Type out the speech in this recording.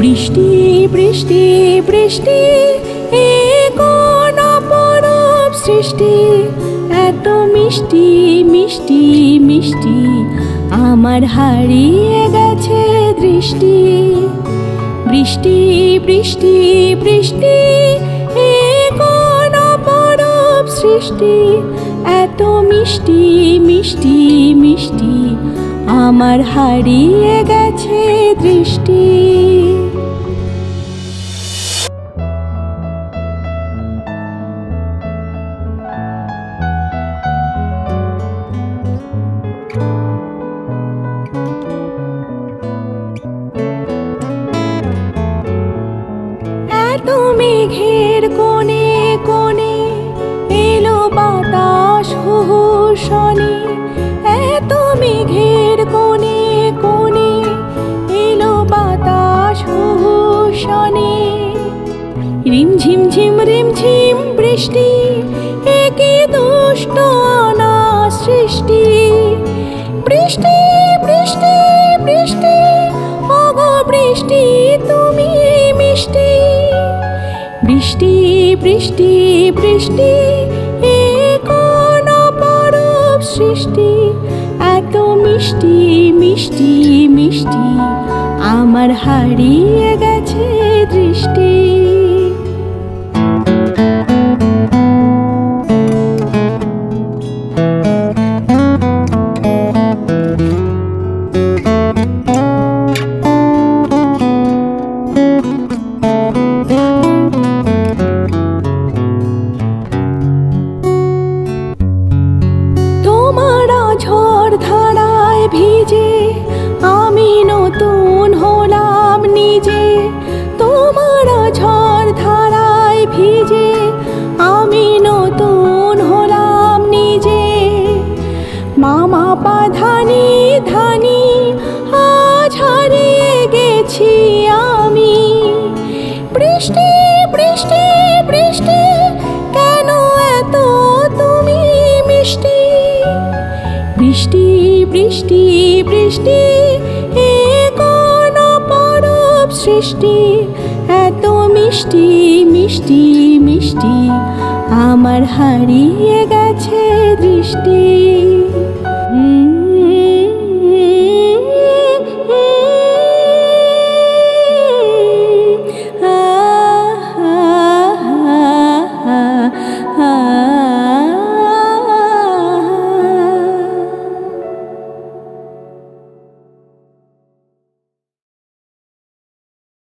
বৃষ্টি বৃষ্টি বৃষ্টি এ কোন অপরূপ সৃষ্টি, এত মিষ্টি মিষ্টি মিষ্টি আমার হারিয়ে গেছে দৃষ্টি। বৃষ্টি বৃষ্টি বৃষ্টি এ কোন অপরূপ সৃষ্টি, এত মিষ্টি মিষ্টি মিষ্টি আমার হারিয়ে গেছে দৃষ্টি। এত মেঘের কোণে কোণে এলো বাতাস হু শনি, এত মেঘের কোণে কোণে এলো বাতাস হু শনি। রিমঝিম ঝিম রিমঝিম বৃষ্টি, এ কি দুষ্ট অনাথ সৃষ্টি। বৃষ্টি বৃষ্টি বৃষ্টি ওগো বৃষ্টি তুমি মিষ্টি। বৃষ্টি বৃষ্টি বৃষ্টি এ কোন অপরূপ সৃষ্টি, এত মিষ্টি মিষ্টি মিষ্টি আমার হারিয়ে গেছে দৃষ্টি। ঝড় ধারায় ভিজে আমি নতুন হলাম নিজে, তোমার ঝড় ধারায় ভিজে আমি নতুন হলাম নিজে। মামা পা ধানি ধানি আজ হারিয়ে গেছি আমি। বৃষ্টি বৃষ্টি বৃষ্টি কেন এত তুমি মিষ্টি। বৃষ্টি বৃষ্টি বৃষ্টি এ কোন অপরূপ সৃষ্টি, এত মিষ্টি মিষ্টি মিষ্টি আমার হারিয়ে গেছে দৃষ্টি।